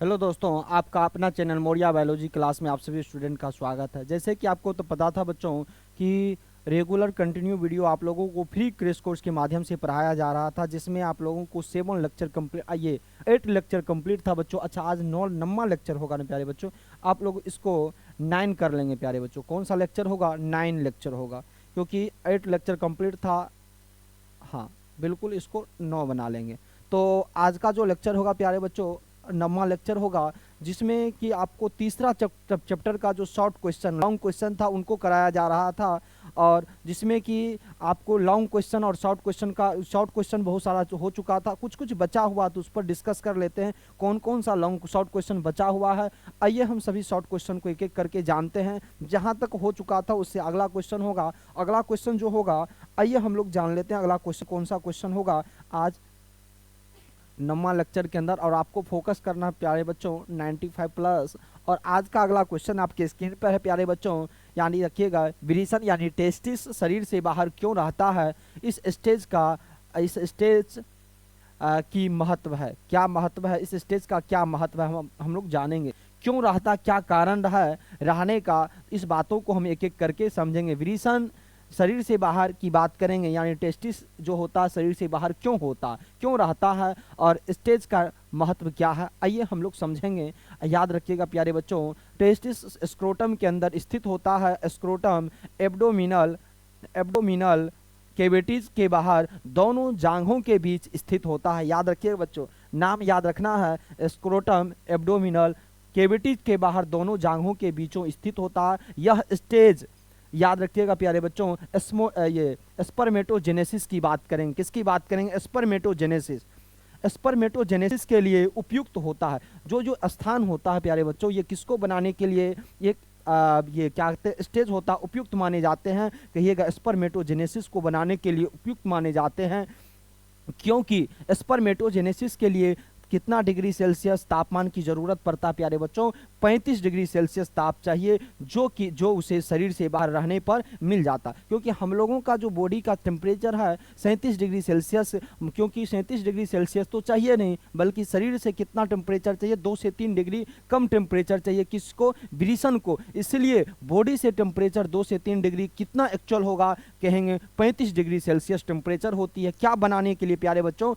Hello दोस्तों, आपका अपना चैनल मौर्या बायोलॉजी क्लास में आप सभी स्टूडेंट का स्वागत है। जैसे कि आपको तो पता था बच्चों कि रेगुलर कंटिन्यू वीडियो आप लोगों को फ्री क्रैश कोर्स के माध्यम से पढ़ाया जा रहा था, जिसमें आप लोगों को 7 लेक्चर कंप्लीट ये 8 लेक्चर कंप्लीट था बच्चों। अच्छा, आज 9वां लेक्चर होगा ना प्यारे बच्चों। आप लोग इसको 9 कर लेंगे प्यारे बच्चों। कौन सा लेक्चर होगा? 9 लेक्चर होगा, क्योंकि 8 लेक्चर कंप्लीट था। हाँ, बिल्कुल इसको 9 बना लेंगे। तो आज का जो लेक्चर होगा प्यारे बच्चों, 9वां लेक्चर होगा, जिसमें कि आपको तीसरा चैप्टर का जो शॉर्ट क्वेश्चन लॉन्ग क्वेश्चन था उनको कराया जा रहा था। और जिसमें कि आपको लॉन्ग क्वेश्चन और शॉर्ट क्वेश्चन बहुत सारा हो चुका था, कुछ कुछ बचा हुआ, तो उस पर डिस्कस कर लेते हैं कौन कौन सा लॉन्ग शॉर्ट क्वेश्चन बचा हुआ है। आइए हम सभी शॉर्ट क्वेश्चन को एक एक करके जानते हैं। जहाँ तक हो चुका था उससे अगला क्वेश्चन होगा। अगला क्वेश्चन जो होगा, आइए हम लोग जान लेते हैं अगला क्वेश्चन कौन सा क्वेश्चन होगा आज 9वां लेक्चर के अंदर। और आपको फोकस करना है प्यारे बच्चों 95 प्लस। और आज का अगला क्वेश्चन आपके स्क्रीन पर है प्यारे बच्चों, यानी रखिएगा, विरेचन यानी टेस्टिस शरीर से बाहर क्यों रहता है? इस स्टेज की महत्व है, क्या महत्व है, इस स्टेज का क्या महत्व है, हम लोग जानेंगे। क्यों रहता, क्या कारण है रहने का, इस बातों को हम एक एक करके समझेंगे। विरेचन शरीर से बाहर की बात करेंगे, यानी टेस्टिस जो होता है शरीर से बाहर क्यों होता, क्यों रहता है, और स्टेज का महत्व क्या है, आइए हम लोग समझेंगे। याद रखिएगा प्यारे बच्चों, टेस्टिस स्क्रोटम के अंदर स्थित होता है। स्क्रोटम एब्डोमिनल कैविटीज के बाहर दोनों जांघों के बीच स्थित होता है। याद रखिएगा बच्चों, नाम याद रखना है, स्क्रोटम एब्डोमिनल कैविटीज के बाहर दोनों जांघों के बीचों स्थित होता है। यह स्टेज, याद रखिएगा प्यारे बच्चों, ये स्पर्मेटोजेनेसिस की बात करेंगे। किसकी बात करेंगे? स्पर्मेटोजेनेसिस। स्पर्मेटोजेनेसिस के लिए उपयुक्त होता है। जो जो स्थान होता है प्यारे बच्चों, ये किसको बनाने के लिए ये क्या कहते हैं, स्टेज होता है, उपयुक्त माने जाते हैं। कहिएगा, स्पर्मेटोजेनेसिस को बनाने के लिए उपयुक्त माने जाते हैं, क्योंकि स्पर्मेटोजेनेसिस के लिए कितना डिग्री सेल्सियस तापमान की जरूरत पड़ता है प्यारे बच्चों? 35 डिग्री सेल्सियस ताप चाहिए, जो उसे शरीर से बाहर रहने पर मिल जाता। क्योंकि हम लोगों का जो बॉडी का टेम्परेचर है 37 डिग्री सेल्सियस, क्योंकि 37 डिग्री सेल्सियस तो चाहिए नहीं, बल्कि शरीर से कितना टेम्परेचर चाहिए? 2 से 3 डिग्री कम टेम्परेचर चाहिए। किसको? विरेचन को। इसलिए बॉडी से टेम्परेचर 2 से 3 डिग्री कितना एक्चुअल होगा? कहेंगे 35 डिग्री सेल्सियस टेम्परेचर होती है। क्या बनाने के लिए प्यारे बच्चों?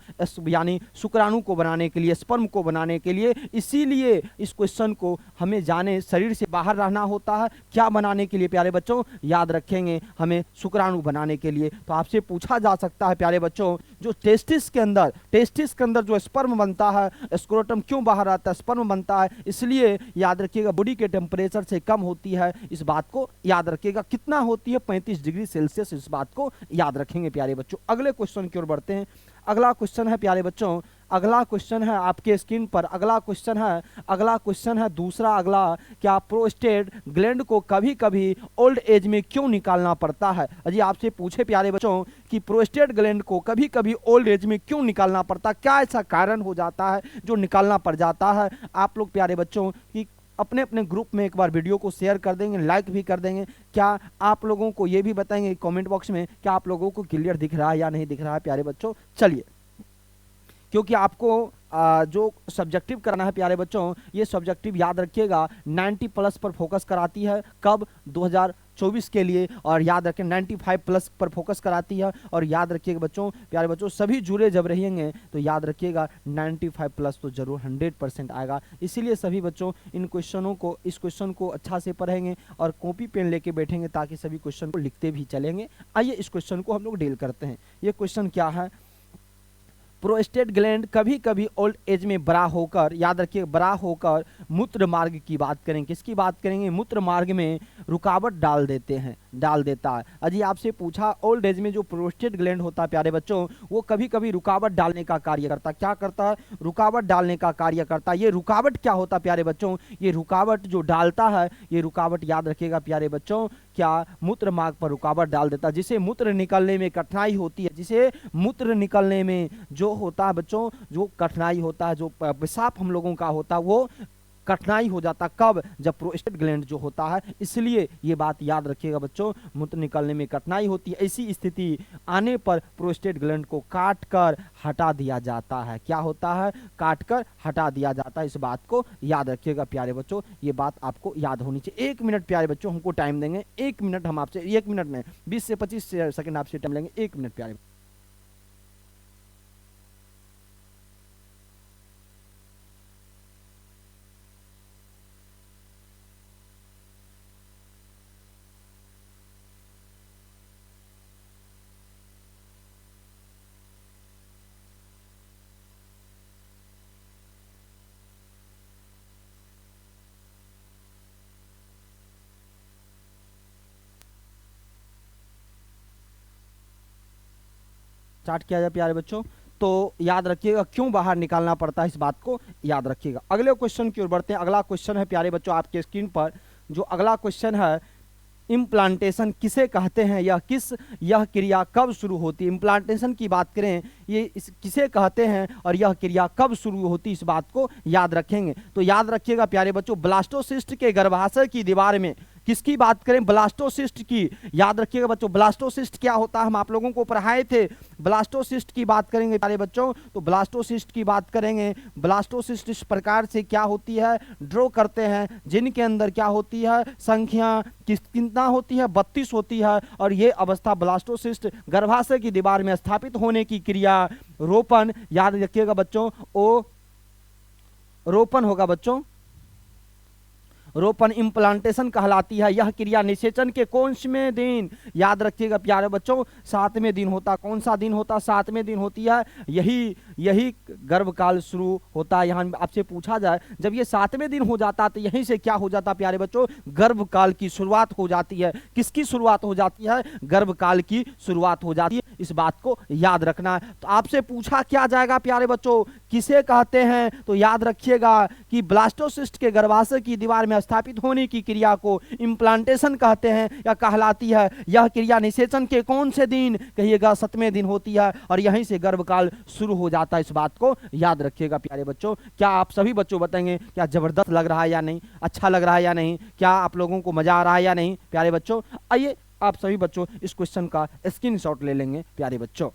यानी शुक्राणु को बनाने के लिए, स्पर्म को बनाने के लिए। इसीलिए इस क्वेश्चन को हमें जाने, शरीर से बाहर रहना होता है क्या बनाने के लिए प्यारे बच्चों? याद रखेंगे, हमें शुक्राणु बनाने के लिए। तो आपसे पूछा जा सकता है प्यारे बच्चों, जो टेस्टिस के अंदर जो स्पर्म बनता है, स्क्रोटम क्यों बाहर आता है? स्पर्म बनता है, इसलिए याद रखिएगा बॉडी के टेम्परेचर से कम होती है। इस बात को याद रखिएगा। कितना होती है? 35 डिग्री सेल्सियस। इस बात को याद रखेंगे प्यारे बच्चों। अगले क्वेश्चन की ओर बढ़ते हैं। अगला क्वेश्चन है प्यारे बच्चों, अगला क्वेश्चन है आपके स्क्रीन पर। अगला क्वेश्चन है दूसरा अगला, क्या प्रोस्टेट ग्लैंड को कभी कभी ओल्ड एज में क्यों निकालना पड़ता है? अजी आपसे पूछे प्यारे बच्चों कि प्रोस्टेट ग्लैंड को कभी कभी ओल्ड एज में क्यों निकालना पड़ता, क्या ऐसा कारण हो जाता है जो निकालना पड़ जाता है? आप लोग प्यारे बच्चों की अपने अपने ग्रुप में एक बार वीडियो को शेयर कर देंगे, लाइक भी कर देंगे। क्या आप लोगों को ये भी बताएंगे कमेंट बॉक्स में, क्या आप लोगों को क्लियर दिख रहा है या नहीं दिख रहा है प्यारे बच्चों? चलिए, क्योंकि आपको जो सब्जेक्टिव करना है प्यारे बच्चों, ये सब्जेक्टिव याद रखिएगा 90 प्लस पर फोकस कराती है। कब? 2024 के लिए। और याद रखें 95 प्लस पर फोकस कराती है। और याद रखिएगा बच्चों, प्यारे बच्चों, सभी जुड़े जब रहेंगे तो याद रखिएगा 95 प्लस तो जरूर 100% आएगा। इसीलिए सभी बच्चों इस क्वेश्चन को अच्छा से पढ़ेंगे और कॉपी पेन लेके बैठेंगे, ताकि सभी क्वेश्चन को लिखते भी चलेंगे। आइए इस क्वेश्चन को हम लोग डील करते हैं। ये क्वेश्चन क्या है? प्रोस्टेट ग्लैंड कभी कभी ओल्ड एज में बड़ा होकर, याद रखिए, बड़ा होकर मूत्र मार्ग की बात करेंगे। किसकी बात करेंगे? मूत्र मार्ग में रुकावट डाल देता है। अजी आपसे पूछा, ओल्ड एज में जो प्रोस्टेट ग्लैंड होता है प्यारे बच्चों, वो कभी कभी रुकावट डालने का कार्य करता है। क्या करता है? रुकावट डालने का कार्य करता है। ये रुकावट क्या होता है प्यारे बच्चों? ये रुकावट जो डालता है, ये रुकावट याद रखिएगा प्यारे बच्चों, क्या मूत्र मार्ग पर रुकावट डाल देता है, जिसे मूत्र निकलने में कठिनाई होती है। जिसे मूत्र निकलने में जो होता है बच्चों, जो कठिनाई होता है, जो पेशाब हम लोगों का होता है, वो कठिनाई हो जाता। कब? जब प्रोस्टेट ग्लैंड जो होता है, इसलिए ये बात याद रखिएगा बच्चों, मूत्र निकलने में कठिनाई होती है। ऐसी स्थिति आने पर प्रोस्टेट ग्लैंड को काट कर हटा दिया जाता है। क्या होता है? काट कर हटा दिया जाता है। इस बात को याद रखिएगा प्यारे बच्चों, ये बात आपको याद होनी चाहिए। 1 मिनट प्यारे बच्चों हमको टाइम देंगे, 1 मिनट हम आपसे, 1 मिनट में 20 से 25 सेकंड आपसे टाइम लेंगे, 1 मिनट प्यारे। स्टार्ट किया जाए प्यारे बच्चों। तो याद रखिएगा क्यों बाहर निकालना पड़ता है, इस बात को याद रखिएगा। अगले क्वेश्चन की ओर बढ़ते हैं। अगला क्वेश्चन है प्यारे बच्चों आपके स्क्रीन पर, जो अगला क्वेश्चन है, इम्प्लांटेशन किसे कहते हैं, यह क्रिया कब शुरू होती है? इम्प्लांटेशन की बात करें, ये किसे कहते हैं और यह क्रिया कब शुरू होती है, इस बात को याद रखेंगे। तो याद रखिएगा प्यारे बच्चों, ब्लास्टोसिस्ट के गर्भाशय की दीवार में, किसकी बात करें? ब्लास्टोसिस्ट की। याद रखिएगा बच्चों, ब्लास्टोसिस्ट क्या होता है, हम आप लोगों को पढ़ाए थे। ब्लास्टोसिस्ट की बात करेंगे प्यारे बच्चों, तो ब्लास्टोसिस्ट की बात करेंगे। ब्लास्टोसिस्ट इस प्रकार से क्या होती है, ड्रॉ करते हैं, जिनके अंदर क्या होती है, संख्या कितना होती है, 32 होती है। और ये अवस्था ब्लास्टोसिस्ट गर्भाशय की दीवार में स्थापित होने की क्रिया रोपण, याद रखिएगा बच्चों, ओ रोपण होगा बच्चों, रोपण इम्प्लांटेशन कहलाती है। यह क्रिया निषेचन के कौनवें दिन, याद रखिएगा प्यारे बच्चों, 7वें दिन होता। कौन सा दिन होता? 7वें दिन होती है। यही गर्भकाल शुरू होता है। यहाँ आपसे पूछा जाए, जब ये 7वें दिन हो जाता तो यहीं से क्या हो जाता प्यारे बच्चों? गर्भकाल की शुरुआत हो जाती है। किसकी शुरुआत हो जाती है? गर्भकाल की शुरुआत हो जाती है। इस बात को याद रखना है। तो आपसे पूछा क्या जाएगा प्यारे बच्चों, किसे कहते हैं? तो याद रखिएगा कि ब्लास्टोसिस्ट के गर्भाशय की दीवार में स्थापित होने की क्रिया को इम्प्लांटेशन कहते हैं या कहलाती है। यह क्रिया निषेचन के कौन से दिन? कहिएगा 7वें दिन होती है, और यहीं से गर्भकाल शुरू हो जाता है। इस बात को याद रखिएगा प्यारे बच्चों। क्या आप सभी बच्चों बताएंगे क्या जबरदस्त लग रहा है या नहीं, अच्छा लग रहा है या नहीं, क्या आप लोगों को मजा आ रहा है या नहीं प्यारे बच्चों? आइए आप सभी बच्चों इस क्वेश्चन का स्क्रीनशॉट ले लेंगे प्यारे बच्चों।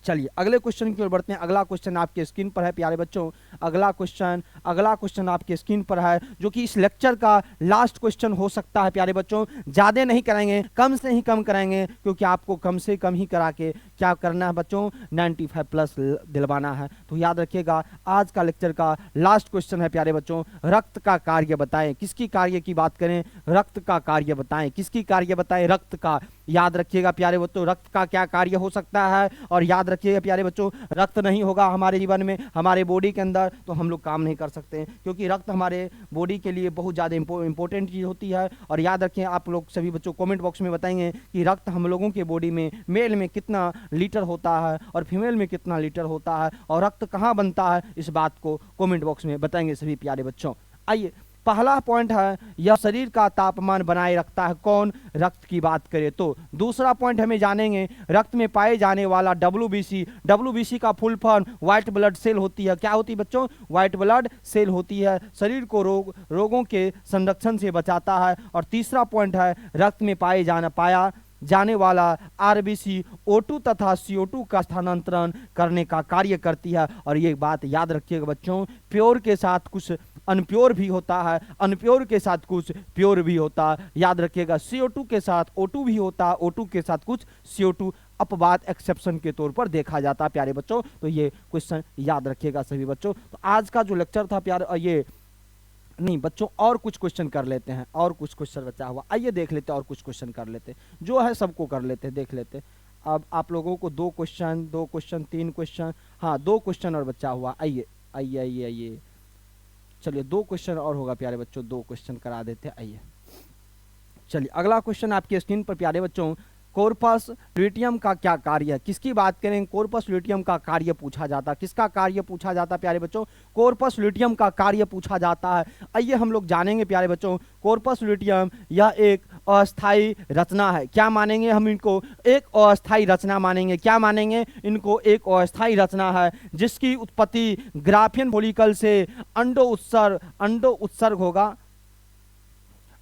चलिए अगले क्वेश्चन की ओर बढ़ते हैं। अगला क्वेश्चन आपके स्क्रीन पर है प्यारे बच्चों। अगला क्वेश्चन आपके स्क्रीन पर है, जो कि इस लेक्चर का लास्ट क्वेश्चन हो सकता है प्यारे बच्चों। ज़्यादा नहीं कराएंगे, कम से ही कम कराएंगे, क्योंकि आपको कम से कम ही करा के क्या करना है बच्चों, 95 प्लस दिलवाना है। तो याद रखिएगा आज का लेक्चर का लास्ट क्वेश्चन है प्यारे बच्चों, रक्त का कार्य बताएं। किसकी कार्य की बात करें? रक्त का कार्य बताएं। किसकी कार्य बताएं? रक्त का। याद रखिएगा प्यारे बच्चों, रक्त का क्या कार्य हो सकता है? और याद रखिएगा प्यारे बच्चों, रक्त नहीं होगा हमारे जीवन में, हमारे बॉडी के अंदर, तो हम लोग काम नहीं कर सकते, क्योंकि रक्त हमारे बॉडी के लिए बहुत ज़्यादा इंपॉर्टेंट चीज़ होती है। और याद रखें, आप लोग सभी बच्चों कमेंट बॉक्स में बताएंगे कि रक्त हम लोगों के बॉडी में मेल में कितना लीटर होता है और फीमेल में कितना लीटर होता है, और रक्त कहाँ बनता है, इस बात को कमेंट बॉक्स में बताएंगे सभी प्यारे बच्चों। आइए पहला पॉइंट है, यह शरीर का तापमान बनाए रखता है। कौन? रक्त की बात करें तो। दूसरा पॉइंट हमें जानेंगे, रक्त में पाए जाने वाला WBC का full form white blood cell होती है। क्या होती है बच्चों? व्हाइट ब्लड सेल होती है। शरीर को रोगों के संरक्षण से बचाता है। और तीसरा पॉइंट है, रक्त में पाया जाने वाला RBC O2 तथा CO2 का स्थानांतरण करने का कार्य करती है। और ये बात याद रखिएगा बच्चों, प्योर के साथ कुछ अनप्योर भी होता है, अनप्योर के साथ कुछ प्योर भी होता है। याद रखिएगा, CO2 के साथ O2 भी होता है, O2 के साथ कुछ CO2 अपवाद एक्सेप्शन के तौर पर देखा जाता है प्यारे बच्चों। तो ये क्वेश्चन याद रखिएगा सभी बच्चों। तो आज का जो लेक्चर था प्यारे, ये नहीं बच्चों, और कुछ क्वेश्चन कर लेते हैं, और कुछ क्वेश्चन बचा हुआ, आइए देख लेते हैं, और कुछ क्वेश्चन कर लेते हैं, जो है सबको कर लेते हैं, देख लेते हैं। अब आप लोगों को 2 क्वेश्चन 3 क्वेश्चन, हाँ 2 क्वेश्चन और बचा हुआ। आइए आइए आइए आइए, चलिए 2 क्वेश्चन और होगा प्यारे बच्चों, 2 क्वेश्चन करा देते हैं। आइए चलिए अगला क्वेश्चन आपके स्क्रीन पर प्यारे बच्चों, कॉर्पस ल्यूटियम का क्या कार्य है, किसकी बात करें, कॉर्पस ल्यूटियम का कार्य पूछा जाता, किसका कार्य पूछा जाता प्यारे बच्चों, कॉर्पस ल्यूटियम का कार्य पूछा जाता है। आइए हम लोग जानेंगे प्यारे बच्चों, कॉर्पस ल्यूटियम यह एक अस्थाई रचना है। क्या मानेंगे हम इनको, एक अस्थाई रचना मानेंगे। क्या मानेंगे इनको, एक अस्थाई रचना है जिसकी उत्पत्ति ग्राफियन फॉलिकल से अंडो उत्सर्ग होगा,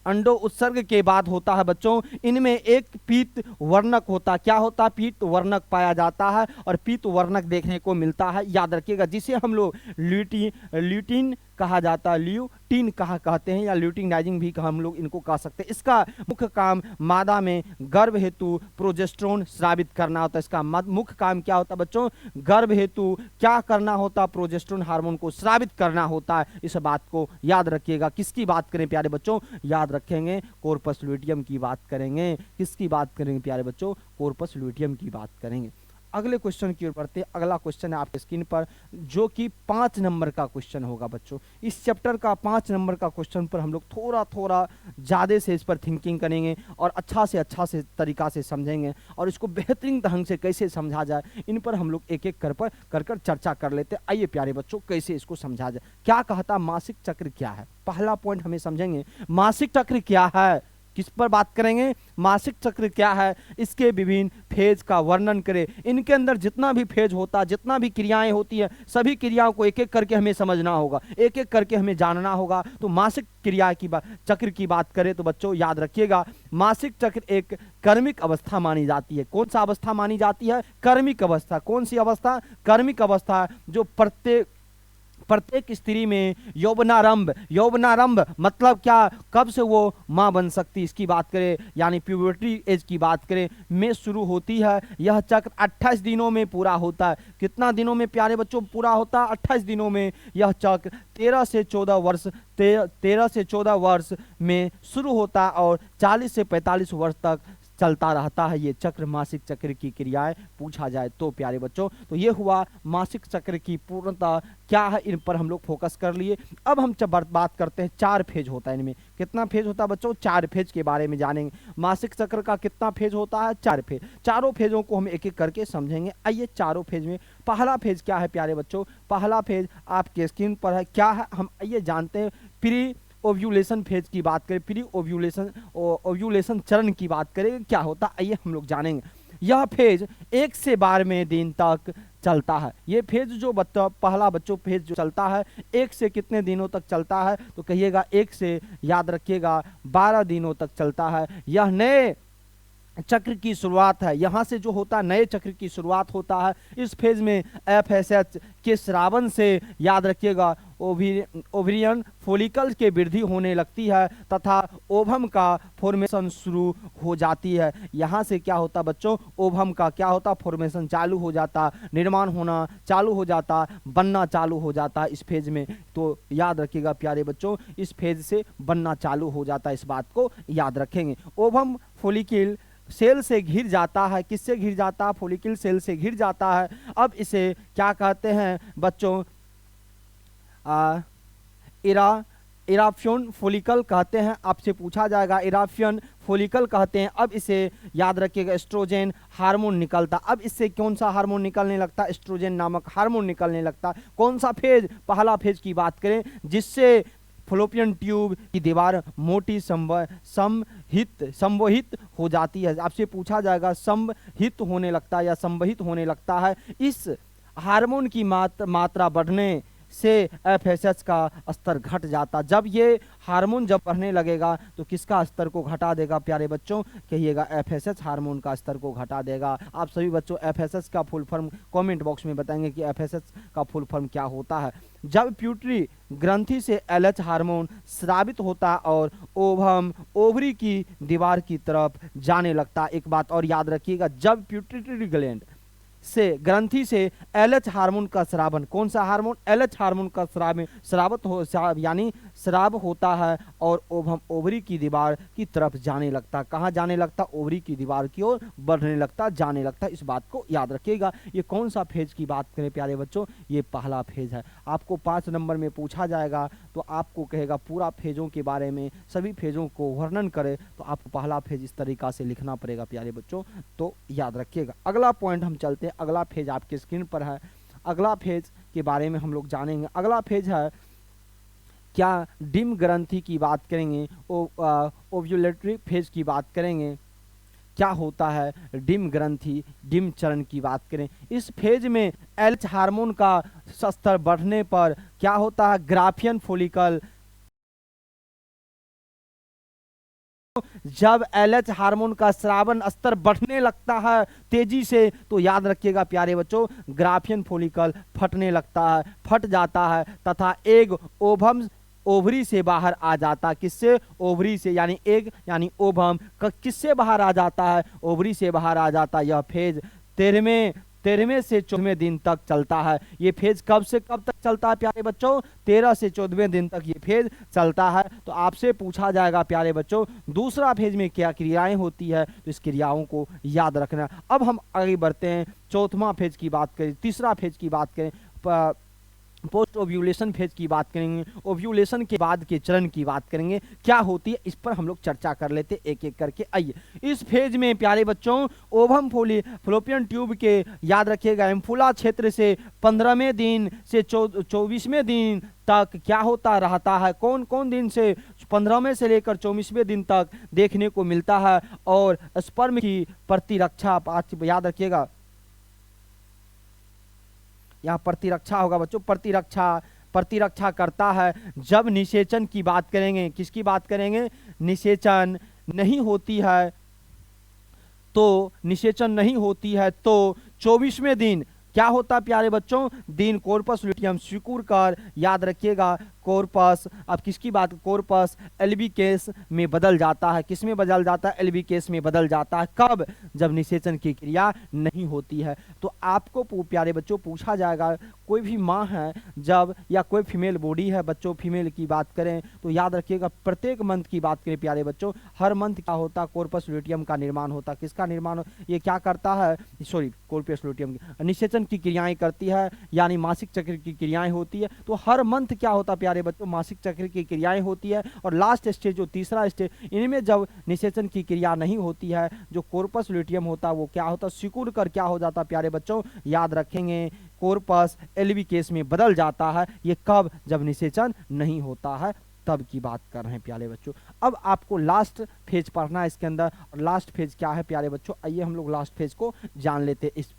अंडो उत्सर्ग के बाद होता है बच्चों। इनमें एक पीत वर्णक होता, क्या होता, पीत वर्णक पाया जाता है और पीत वर्णक देखने को मिलता है, याद रखिएगा, जिसे हम लोग ल्यूटीन कहा जाता है, ल्यूटीन कहते हैं या ल्यूटिनाइजिंग भी हम लोग इनको कह सकते हैं। इसका मुख्य काम मादा में गर्भ हेतु प्रोजेस्टेरोन स्रावित करना होता है। इसका मुख्य काम क्या होता है बच्चों, गर्भ हेतु क्या करना होता, प्रोजेस्टेरोन हार्मोन को स्रावित करना होता है। इस बात को याद रखिएगा। किसकी बात करें प्यारे बच्चों, याद रखेंगे कॉर्पस ल्यूटियम की बात करेंगे। किसकी बात करेंगे प्यारे बच्चों, कॉर्पस ल्यूटियम की बात करेंगे। अगले क्वेश्चन की ओर बढ़ते हैं। अगला क्वेश्चन है आपके स्क्रीन पर, जो कि 5 नंबर का क्वेश्चन होगा बच्चों। इस चैप्टर का 5 नंबर का क्वेश्चन पर हम लोग थोड़ा ज़्यादा से इस पर थिंकिंग करेंगे और अच्छा से तरीका से समझेंगे और इसको बेहतरीन ढंग से कैसे समझा जाए, इन पर हम लोग एक एक कर चर्चा कर लेते हैं। आइए प्यारे बच्चों, कैसे इसको समझा जाए। क्या कहता, मासिक चक्र क्या है, पहला पॉइंट हमें समझेंगे। मासिक चक्र क्या है, किस पर बात करेंगे, मासिक चक्र क्या है, इसके विभिन्न फेज का वर्णन करें। इनके अंदर जितना भी फेज होता है, जितना भी क्रियाएं होती हैं, सभी क्रियाओं को एक एक करके हमें समझना होगा, एक एक करके हमें जानना होगा। तो मासिक क्रिया की चक्र की बात करें तो बच्चों याद रखिएगा, मासिक चक्र एक कर्मिक अवस्था मानी जाती है। कौन सा अवस्था मानी जाती है, कर्मिक अवस्था। कौन सी अवस्था, कर्मिक अवस्था, जो प्रत्येक स्त्री में यौवनारंभ मतलब क्या, कब से वो मां बन सकती, इसकी बात करें, यानी प्यूबर्टी एज की बात करें, में शुरू होती है। यह चक्र 28 दिनों में पूरा होता है। कितना दिनों में प्यारे बच्चों पूरा होता है, 28 दिनों में। यह चक्र 13 से 14 वर्ष में शुरू होता है और 40 से 45 वर्ष तक चलता रहता है। ये चक्र, मासिक चक्र की क्रियाएं पूछा जाए तो प्यारे बच्चों, तो ये हुआ मासिक चक्र की पूर्णता क्या है, इन पर हम लोग फोकस कर लिए। अब हम बात करते हैं, 4 फेज होता है इनमें। कितना फेज होता है बच्चों, 4 फेज के बारे में जानेंगे। मासिक चक्र का कितना फेज होता है, 4 फेज। चारों फेजों को हम एक एक करके समझेंगे। आइए चारों फेज में पहला फेज क्या है प्यारे बच्चों, पहला फेज आपके स्क्रीन पर है। क्या है, हम आइए जानते हैं। प्री ओव्यूलेशन फेज की बात करें, प्री ओव्यूलेशन चरण की बात करें, क्या होता है आइए हम लोग जानेंगे। यह फेज 1 से 12वें दिन तक चलता है। ये फेज जो पहला बच्चों फेज जो चलता है, 1 से कितने दिनों तक चलता है, तो कहिएगा 1 से, याद रखिएगा, 12 दिनों तक चलता है। यह नए चक्र की शुरुआत है। यहाँ से जो होता है नए चक्र की शुरुआत होता है। इस फेज में FSH के स्रावन से, याद रखिएगा, ओवरियन फॉलिकल के वृद्धि होने लगती है तथा ओवम का फॉर्मेशन शुरू हो जाती है। यहाँ से क्या होता बच्चों, ओवम का क्या होता, फॉर्मेशन चालू हो जाता, निर्माण होना चालू हो जाता, बनना चालू हो जाता इस फेज में। तो याद रखिएगा प्यारे बच्चों, इस फेज से बनना चालू हो जाता है, इस बात को याद रखेंगे। ओवम फॉलिकल सेल से घिर जाता है। किससे घिर जाता है, फॉलिकल सेल से घिर जाता है। अब इसे क्या कहते हैं बच्चों, इराफ्योन फॉलिकल कहते हैं। आपसे पूछा जाएगा, इराफ्योन फॉलिकल कहते हैं। अब इसे याद रखिएगा, एस्ट्रोजन हार्मोन निकलता। अब इससे कौन सा हार्मोन निकलने लगता, एस्ट्रोजन नामक हार्मोन निकलने लगता। कौन सा फेज, पहला फेज की बात करें, जिससे फलोपियन ट्यूब की दीवार मोटी संवहित हो जाती है। आपसे पूछा जाएगा, संवहित होने लगता है या संवहित होने लगता है। इस हार्मोन की मात्रा बढ़ने से FSH का स्तर घट जाता। जब ये हार्मोन जब बढ़ने लगेगा तो किसका स्तर को घटा देगा प्यारे बच्चों, कहिएगा FSH हार्मोन का स्तर को घटा देगा। आप सभी बच्चों FSH का फुल फॉर्म कमेंट बॉक्स में बताएंगे कि FSH का फुल फॉर्म क्या होता है। जब प्यूटरी ग्रंथि से LH हार्मोन स्रावित होता और ओवम ओवरी की दीवार की तरफ जाने लगता। एक बात और याद रखिएगा, जब प्यूटरी ग्लैंड ग्रंथि से एलएच हार्मोन का स्रावन, कौन सा हार्मोन, एलएच हार्मोन का यानी स्राव होता है और ओवम ओवरी की दीवार की तरफ जाने लगता, कहाँ जाने लगता, ओवरी की दीवार की ओर बढ़ने लगता, जाने लगता। इस बात को याद रखिएगा। ये कौन सा फेज की बात करें प्यारे बच्चों, ये पहला फेज है। आपको 5 नंबर में पूछा जाएगा तो आपको कहेगा पूरा फेजों के बारे में, सभी फेजों को वर्णन करे, तो आपको पहला फेज इस तरीका से लिखना पड़ेगा प्यारे बच्चों, तो याद रखिएगा। अगला पॉइंट हम चलते हैं, अगला फेज आपके स्क्रीन पर है। अगला फेज के बारे में हम लोग जानेंगे। अगला फेज है क्या, डिम ग्रंथि की बात करेंगे, ओव्यूलेटरी फेज की बात करेंगे। क्या होता है डिम ग्रंथि, डिम चरण की बात करें। इस फेज में एलएच हार्मोन का स्तर बढ़ने पर क्या होता है, ग्राफियन फॉलिकल, जब एलएच हार्मोन का स्रावन स्तर बढ़ने लगता है तेजी से, तो याद रखिएगा प्यारे बच्चों, ग्राफियन फॉलिकल फटने लगता है, फट जाता है तथा एग ओवम ओवरी से बाहर आ जाता। किससे, ओवरी से, यानी एग यानी ओवम किससे बाहर आ जाता है, ओवरी से बाहर आ जाता। यह फेज 13वें से 14वें दिन तक चलता है। ये फेज कब से कब तक चलता है प्यारे बच्चों, 13 से 14वें दिन तक ये फेज चलता है। तो आपसे पूछा जाएगा प्यारे बच्चों दूसरा फेज में क्या क्रियाएं होती है, तो इस क्रियाओं को याद रखना। अब हम आगे बढ़ते हैं, चौथा फेज की बात करें, तीसरा फेज की बात करें, पोस्ट ओव्यूलेशन फेज की बात करेंगे, ओव्यूलेशन के बाद के चरण की बात करेंगे, क्या होती है इस पर हम लोग चर्चा कर लेते एक एक करके। आइए, इस फेज में प्यारे बच्चों ओवम फ्लोपियन ट्यूब के, याद रखिएगा, एम्फुला क्षेत्र से 15वें दिन से 24वें दिन तक क्या होता रहता है, कौन कौन दिन से, 15वें से लेकर 24वें दिन तक देखने को मिलता है। और स्पर्म की प्रतिरक्षा, याद रखिएगा यहाँ प्रतिरक्षा होगा बच्चों, प्रतिरक्षा करता है। जब निषेचन की बात करेंगे, किसकी बात करेंगे, निषेचन नहीं होती है, तो निषेचन नहीं होती है तो 24वें दिन क्या होता है प्यारे बच्चों, दिन कॉर्पस लुटियम सिकुड़ कर, याद रखिएगा कॉर्पस, अब किसकी बात, कॉर्पस एल्बिकेस में बदल जाता है। किस में बदल जाता है, एल्बिकेस में बदल जाता है। कब, जब निषेचन की क्रिया नहीं होती है। तो आपको प्यारे बच्चों पूछा जाएगा, कोई भी माँ है जब, या कोई फीमेल बॉडी है बच्चों, फीमेल की बात करें तो याद रखिएगा प्रत्येक मंथ की बात करें प्यारे बच्चों, हर मंथ क्या होता, कॉर्पस लुटियम का निर्माण होता। किसका निर्माण हो, ये क्या करता है, सॉरी कॉर्पस लुटियम निषेचन की क्रियाएं करती है, यानी मासिक चक्र की क्रियाएं होती है। तो हर मंथ क्या होता प्यारे बच्चों, मासिक चक्र की क्रियाएं होती है। और लास्ट स्टेज जो तीसरा स्टेज, इनमें जब निषेचन की क्रिया नहीं होती है, जो कॉर्पस लुटियम होता वो क्या होता, सिकुड़ कर क्या हो जाता प्यारे बच्चों, याद रखेंगे कॉर्पस एल्बिकेस में बदल जाता है। ये कब, जब निषेचन नहीं होता है तब की बात कर रहे हैं प्यारे बच्चों। अब आपको लास्ट फेज पढ़ना है इसके अंदर, और लास्ट फेज क्या है प्यारे बच्चों, आइए हम लोग लास्ट फेज को जान लेते हैं। इस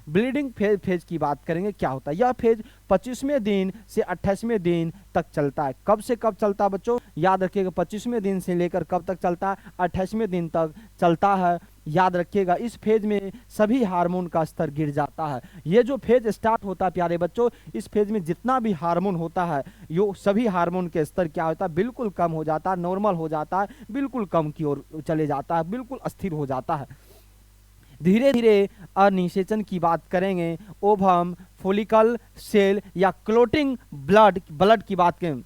ब्लीडिंग फेज की बात करेंगे, क्या होता है यह फेज 25वें दिन से 28वें दिन तक चलता है। कब से कब चलता है बच्चों, याद रखिएगा 25वें दिन से लेकर कब तक चलता है, 28वें दिन तक चलता है। याद रखिएगा इस फेज में सभी हार्मोन का स्तर गिर जाता है। ये जो फेज स्टार्ट होता है प्यारे बच्चों, इस फेज में जितना भी हार्मोन होता है, यो सभी हार्मोन के स्तर क्या होता है, बिल्कुल कम हो जाता है, नॉर्मल हो जाता है, बिल्कुल कम की ओर चले जाता है, बिल्कुल अस्थिर हो जाता है। धीरे धीरे अनिषेचन की बात करेंगे, ओवम फॉलिकल सेल या क्लोटिंग ब्लड की बात करें,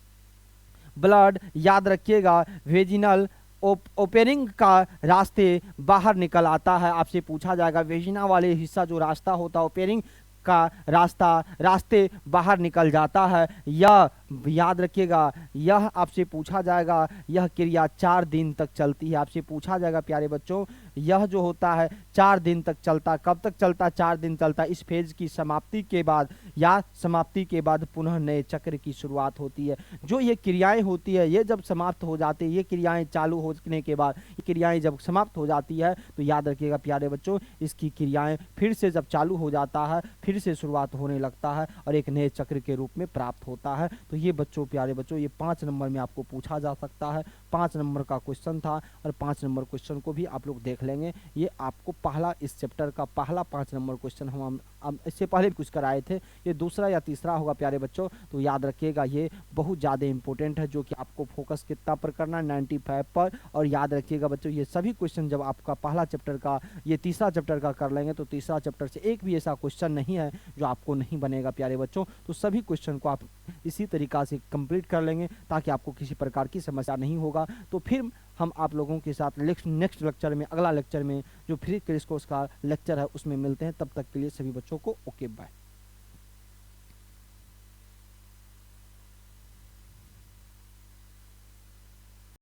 ब्लड याद रखिएगा वेजिनल ओपनिंग का रास्ते बाहर निकल आता है। आपसे पूछा जाएगा वेजिना वाले हिस्सा जो रास्ता होता है ओपनिंग का रास्ते बाहर निकल जाता है। यह याद रखिएगा, यह आपसे पूछा जाएगा, यह क्रिया 4 दिन तक चलती है। आपसे पूछा जाएगा प्यारे बच्चों, यह जो होता है 4 दिन तक चलता, कब तक चलता, 4 दिन चलता। इस फेज की समाप्ति के बाद या समाप्ति के बाद पुनः नए चक्र की शुरुआत होती है। जो ये क्रियाएं होती है, ये जब समाप्त हो जाती है, ये क्रियाएं चालू होने के बाद, ये क्रियाएं जब समाप्त हो जाती है तो याद रखिएगा प्यारे बच्चों, इसकी क्रियाएं फिर से जब चालू हो जाता है, फिर से शुरुआत होने लगता है और एक नए चक्र के रूप में प्राप्त होता है। तो ये बच्चों, प्यारे बच्चों, ये 5 नंबर में आपको पूछा जा सकता है। 5 नंबर का क्वेश्चन था और 5 नंबर क्वेश्चन को भी आप लोग देख लेंगे। ये आपको पहला इस चैप्टर का पहला 5 नंबर क्वेश्चन हम इससे पहले भी कुछ कराए थे, ये दूसरा या तीसरा होगा प्यारे बच्चों। तो याद रखिएगा ये बहुत ज़्यादा इंपॉर्टेंट है, जो कि आपको फोकस कितना पर करना है, 95 पर। और याद रखिएगा बच्चों, ये सभी क्वेश्चन जब आपका पहला चैप्टर का ये तीसरा चैप्टर का कर लेंगे तो तीसरा चैप्टर से एक भी ऐसा क्वेश्चन नहीं है जो आपको नहीं बनेगा प्यारे बच्चों। तो सभी क्वेश्चन को आप इसी तरीक़ा से कंप्लीट कर लेंगे ताकि आपको किसी प्रकार की समस्या नहीं होगा। तो फिर हम आप लोगों के साथ नेक्स्ट लेक्चर में, अगला लेक्चर में जो फ्री क्रेश कोर्स का लेक्चर है उसमें मिलते हैं। तब तक के लिए सभी बच्चों को ओके बाय।